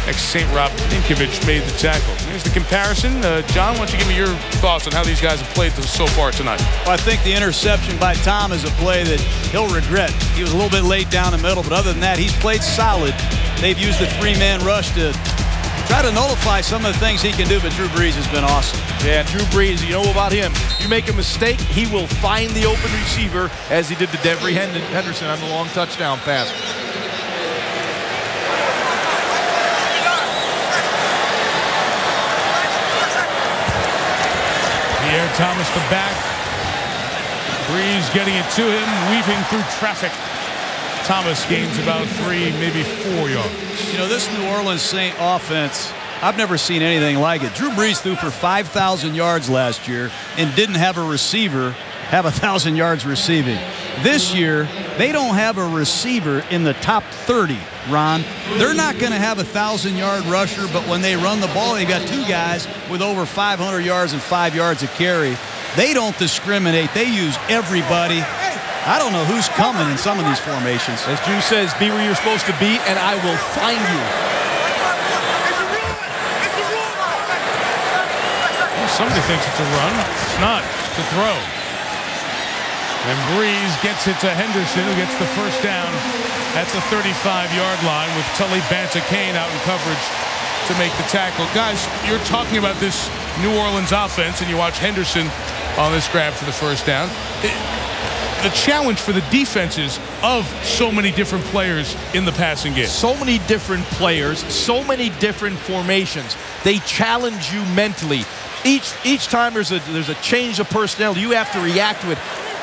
ex-St. Rob Inkovich made the tackle. Here's the comparison. John, why don't you give me your thoughts on how these guys have played so far tonight? Well, I think the interception by Tom is a play that he'll regret. He was a little bit late down the middle, but other than that, he's played solid. They've used the 3-man rush to try to nullify some of the things he can do, but Drew Brees has been awesome. Yeah, Drew Brees, you know about him. You make a mistake, he will find the open receiver, as he did to Devery Henderson on the long touchdown pass. Pierre Thomas the back. Brees getting it to him, weaving through traffic. Thomas gains about 3, maybe 4 yards. You know, this New Orleans Saint offense, I've never seen anything like it. Drew Brees threw for 5,000 yards last year and didn't have a receiver have 1,000 yards receiving. This year, they don't have a receiver in the top 30, Ron. They're not going to have a 1,000-yard rusher, but when they run the ball, they've got 2 guys with over 500 yards and 5 yards a carry. They don't discriminate. They use everybody. I don't know who's coming in some of these formations. As Drew says, be where you're supposed to be, and I will find you. Well, somebody thinks it's a run. It's not. It's a throw. And Brees gets it to Henderson, who gets the first down at the 35-yard line with Tully Banta-Kane out in coverage to make the tackle. Guys, you're talking about this New Orleans offense, and you watch Henderson on this grab for the first down. The challenge for the defenses of so many different players in the passing game. So many different players, so many different formations. They challenge you mentally. Each time there's a change of personnel, you have to react to it.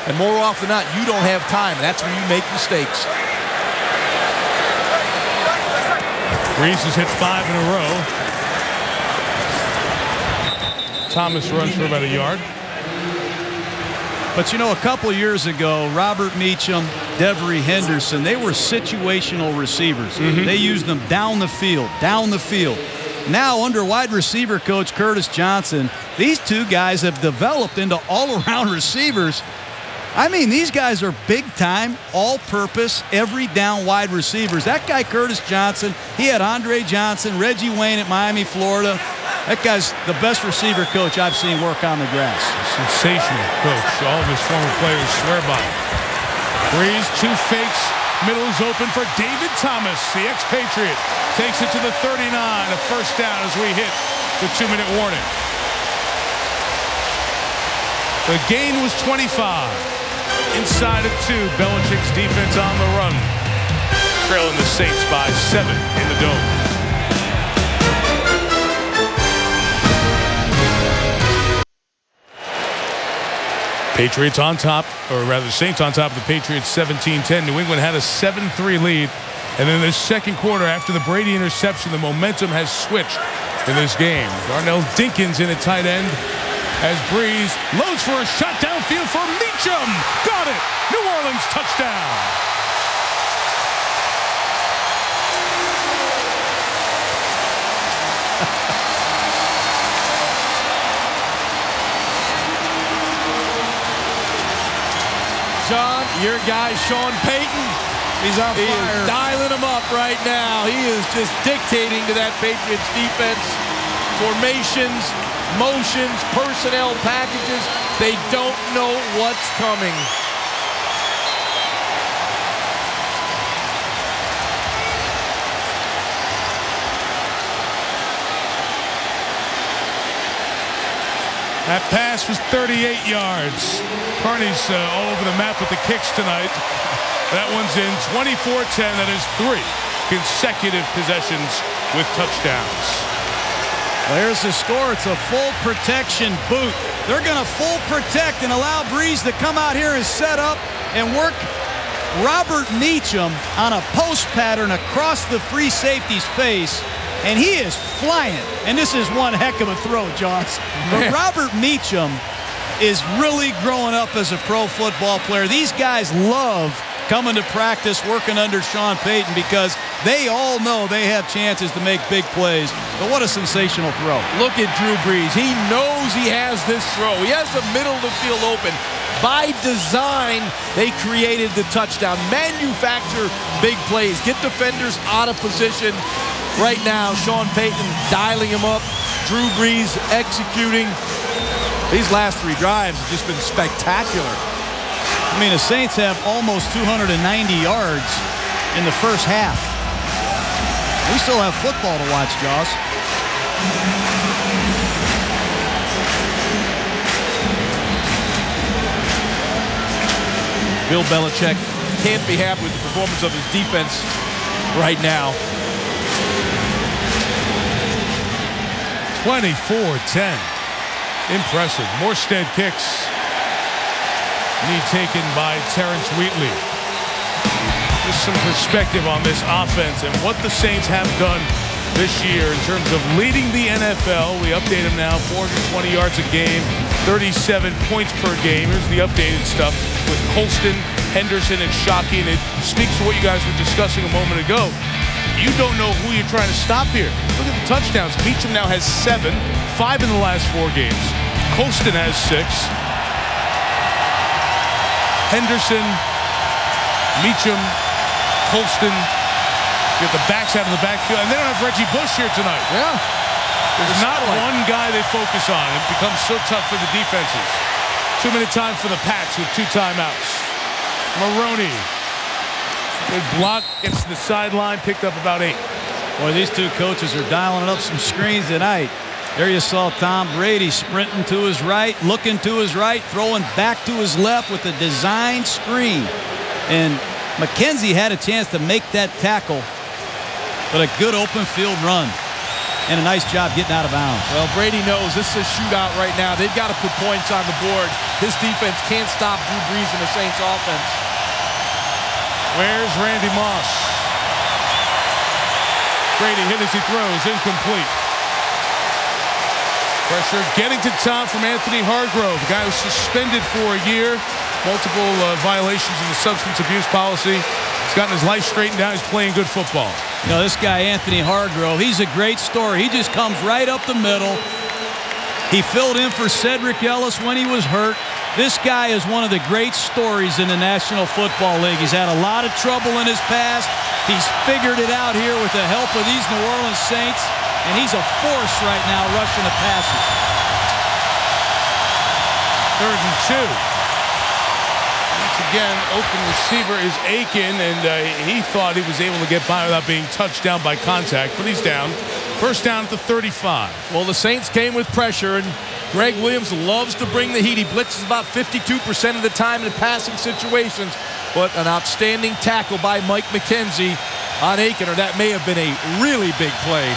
And more often than not, you don't have time. That's where you make mistakes. Brees has hit 5 in a row. Thomas runs for about a yard. But, you know, a couple of years ago, Robert Meacham, Devery Henderson, they were situational receivers. They used them down the field. Now, under wide receiver coach Curtis Johnson, these two guys have developed into all-around receivers. I mean, these guys are big-time, all-purpose, every-down wide receivers. That guy, Curtis Johnson, he had Andre Johnson, Reggie Wayne at Miami, Florida. That guy's the best receiver coach I've seen work on the grass. Sensational coach. All of his former players swear by it. Brees, 2 fakes. Middle is open for David Thomas. The ex-Patriot takes it to the 39. A first down as we hit the 2-minute warning. The gain was 25. Inside of 2. Belichick's defense on the run. Trailing the Saints by 7 in the Dome. Patriots on top, or rather Saints on top of the Patriots 17-10. New England had a 7-3 lead. And then in the second quarter, after the Brady interception, the momentum has switched in this game. Darnell Dinkins in at tight end as Brees loads for a shot downfield for Meacham. Got it! New Orleans touchdown! John, your guy, Sean Payton, He's on he fire. is dialing him up right now. He is just dictating to that Patriots defense. Formations, motions, personnel packages. They don't know what's coming. That pass was 38 yards. Carney's all over the map with the kicks tonight. That one's in 24-10. That is 3 consecutive possessions with touchdowns. Well, here's the score. It's a full protection boot. They're going to full protect and allow Brees to come out here and set up and work Robert Meacham on a post pattern across the free safety's face. And he is flying. And this is one heck of a throw, Jones. But Robert Meacham is really growing up as a pro football player. These guys love coming to practice, working under Sean Payton, because they all know they have chances to make big plays. But what a sensational throw. Look at Drew Brees. He knows he has this throw. He has the middle of the field open. By design, they created the touchdown. Manufacture big plays. Get defenders out of position. Right now, Sean Payton dialing him up. Drew Brees executing. These last 3 drives have just been spectacular. I mean, the Saints have almost 290 yards in the first half. We still have football to watch, Joss. Bill Belichick can't be happy with the performance of his defense right now. 24-10. Impressive. Morstead kicks. Knee taken by Terrence Wheatley. Just some perspective on this offense and what the Saints have done this year in terms of leading the NFL. We update them now. 420 yards a game, 37 points per game. Here's the updated stuff with Colston, Henderson, and Shockey. And it speaks to what you guys were discussing a moment ago. You don't know who you're trying to stop here. Look at the touchdowns. Meacham now has 7, 5 in the last 4 games. Colston has 6. Henderson, Meacham, Colston. Get the backs out of the backfield. And they don't have Reggie Bush here tonight. Yeah. There's not one guy they focus on. It becomes so tough for the defenses. 2-minute time for the Pats with 2 timeouts. Maroney. Good block, gets to the sideline, picked up about 8. Boy, these 2 coaches are dialing up some screens tonight. There you saw Tom Brady sprinting to his right, looking to his right, throwing back to his left with a design screen. And McKenzie had a chance to make that tackle, but a good open field run. And a nice job getting out of bounds. Well, Brady knows this is a shootout right now. They've got to put points on the board. This defense can't stop Drew Brees and the Saints offense. Where's Randy Moss? Brady hit as he throws, incomplete. Pressure getting to top from Anthony Hargrove, the guy who's suspended for a year. Multiple violations of the substance abuse policy. He's gotten his life straightened out. He's playing good football. You know, this guy, Anthony Hargrove, he's a great story. He just comes right up the middle. He filled in for Cedric Ellis when he was hurt. This guy is one of the great stories in the National Football League. He's had a lot of trouble in his past. He's figured it out here with the help of these New Orleans Saints, and he's a force right now rushing the passes. 3rd and 2. Once again, open receiver is Aiken, and he thought he was able to get by without being touched down by contact, but he's down. 1st down at the 35. Well, the Saints came with pressure, and Greg Williams loves to bring the heat. He blitzes about 52% of the time in passing situations, but an outstanding tackle by Mike McKenzie on Aiken, or that may have been a really big play.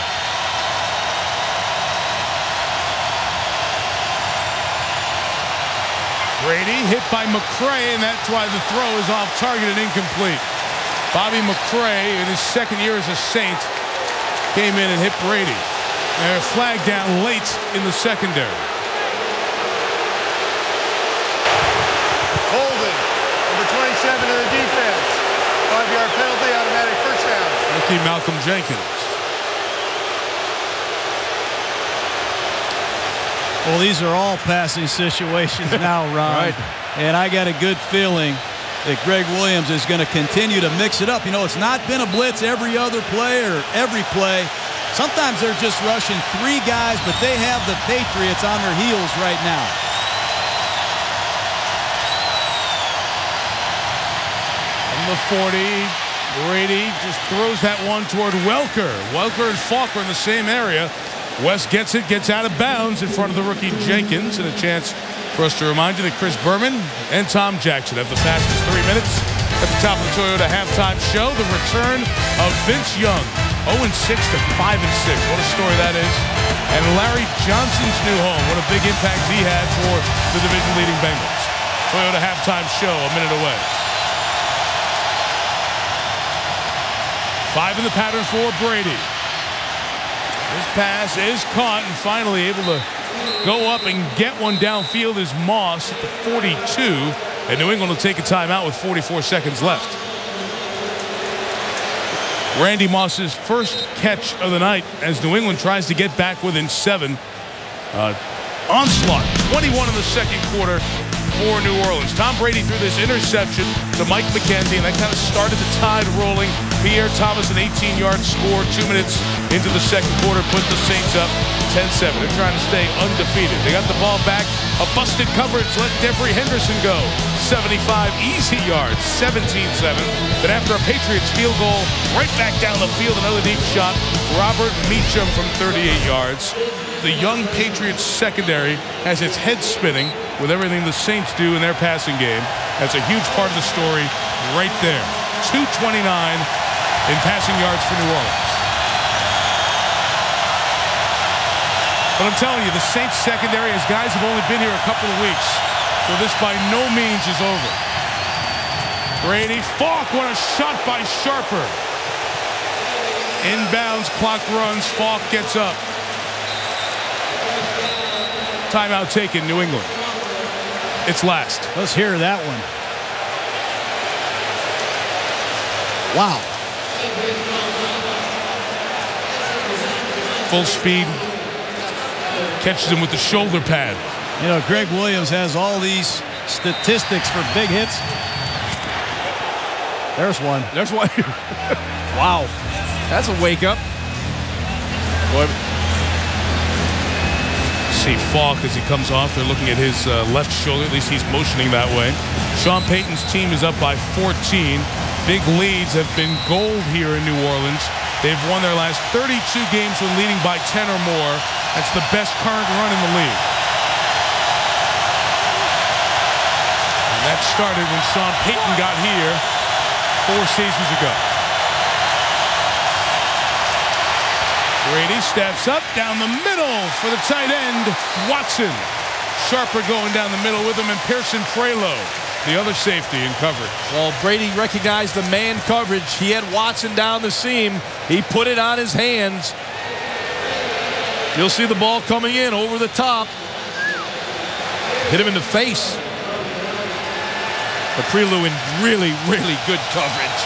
Brady hit by McCray, and that's why the throw is off target and incomplete. Bobby McCray, in his 2nd year as a Saint, came in and hit Brady. And a flag down late in the secondary. Holding. Number 27 of the defense. 5-yard penalty, automatic first down. Rookie Malcolm Jenkins. Well, these are all passing situations now, Ron. Right. And I got a good feeling that Greg Williams is going to continue to mix it up. You know, it's not been a blitz every other play or every play. Sometimes they're just rushing 3 guys, but they have the Patriots on their heels right now. From the 40, Brady just throws that one toward Welker. Welker and Faulkner in the same area. West gets it, gets out of bounds in front of the rookie Jenkins, and a chance for us to remind you that Chris Berman and Tom Jackson have the fastest 3 minutes at the top of the Toyota halftime show. The return of Vince Young, 0-6 to 5-6. What a story that is. And Larry Johnson's new home. What a big impact he had for the division-leading Bengals. Toyota halftime show, a minute away. 5 in the pattern for Brady. This pass is caught and finally able to go up and get one downfield is Moss at the 42. And New England will take a timeout with 44 seconds left. Randy Moss's first catch of the night as New England tries to get back within 7. Onslaught, 21 in the 2nd quarter for New Orleans. Tom Brady threw this interception to Mike McKenzie, and that kind of started the tide rolling. Pierre Thomas, an 18-yard score 2 minutes into the 2nd quarter, put the Saints up 10-7. They're trying to stay undefeated. They got the ball back. A busted coverage let Devery Henderson go. 75 easy yards, 17-7. But after a Patriots field goal, right back down the field, another deep shot. Robert Meacham from 38 yards. The young Patriots secondary has its head spinning with everything the Saints do in their passing game. That's a huge part of the story right there. 229 in passing yards for New Orleans. But I'm telling you, the Saints secondary, as guys have only been here a couple of weeks, so this by no means is over. Brady, Falk, what a shot by Sharper. Inbounds, clock runs, Falk gets up. Timeout taken, New England. It's last. Let's hear that one. Wow. Full speed. Catches him with the shoulder pad. You know, Greg Williams has all these statistics for big hits. There's one. There's one. Wow. That's a wake-up. Boy. See Falk as he comes off. They're looking at his left shoulder. At least he's motioning that way. Sean Payton's team is up by 14. Big leads have been gold here in New Orleans. They've won their last 32 games when leading by 10 or more. That's the best current run in the league. And that started when Sean Payton got here 4 seasons ago. Brady steps up down the middle for the tight end, Watson. Sharper going down the middle with him, and Pearson Prelo, the other safety, in coverage. Well, Brady recognized the man coverage. He had Watson down the seam. He put it on his hands. You'll see the ball coming in over the top. Hit him in the face. But Prelo in really, really good coverage.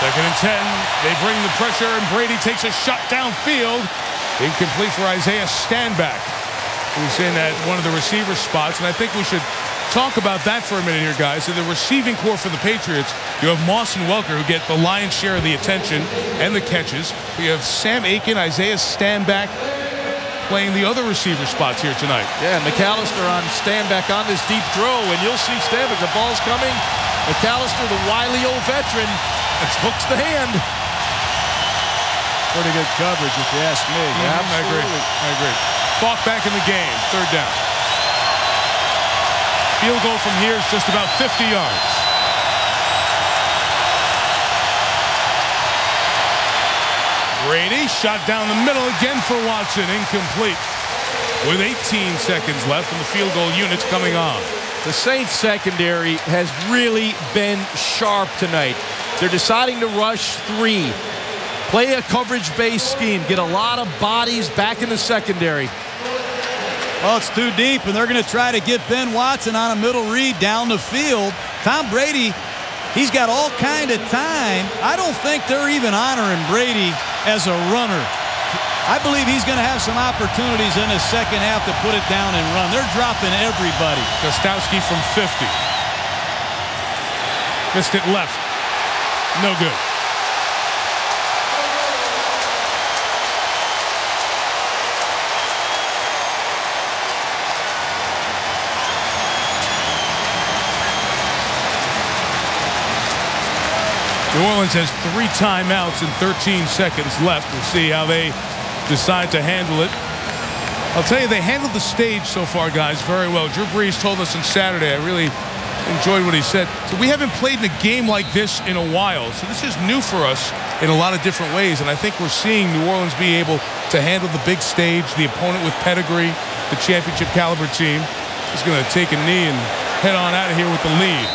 Second and 10. They bring the pressure, and Brady takes a shot downfield. Incomplete for Isaiah Stanback, who's in at one of the receiver spots. And I think we should talk about that for a minute here, guys. In the receiving core for the Patriots, you have Moss and Welker, who get the lion's share of the attention and the catches. You have Sam Aiken, Isaiah Stanback playing the other receiver spots here tonight. Yeah, McAllister on Stanback on this deep throw, and you'll see Stanback. The ball's coming. McAllister, the wily old veteran, hooks the hand. Pretty good coverage, if you ask me. Yeah, I agree. Falk back in the game. Third down. Field goal from here is just about 50 yards. Brady shot down the middle again for Watson. Incomplete. With 18 seconds left and the field goal units coming on. The Saints secondary has really been sharp tonight. They're deciding to rush 3. Play a coverage-based scheme. Get a lot of bodies back in the secondary. Well, it's too deep, and they're going to try to get Ben Watson on a middle read down the field. Tom Brady, he's got all kind of time. I don't think they're even honoring Brady as a runner. I believe he's going to have some opportunities in the second half to put it down and run. They're dropping everybody. Gostowski from 50. Missed it left. No good. New Orleans has 3 timeouts and 13 seconds left. We'll see how they decide to handle it. I'll tell you, they handled the stage so far, guys, very well. Drew Brees told us on Saturday, I really enjoyed what he said. So we haven't played in a game like this in a while. So this is new for us in a lot of different ways. And I think we're seeing New Orleans be able to handle the big stage, the opponent with pedigree, the championship caliber team. He's going to take a knee and head on out of here with the lead.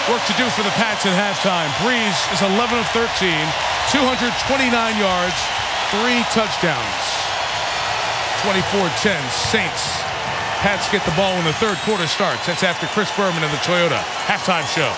Work to do for the Pats at halftime. Brees is 11 of 13, 229 yards, 3 touchdowns. 24-10 Saints. Pats get the ball when the third quarter starts. That's after Chris Berman and the Toyota halftime show.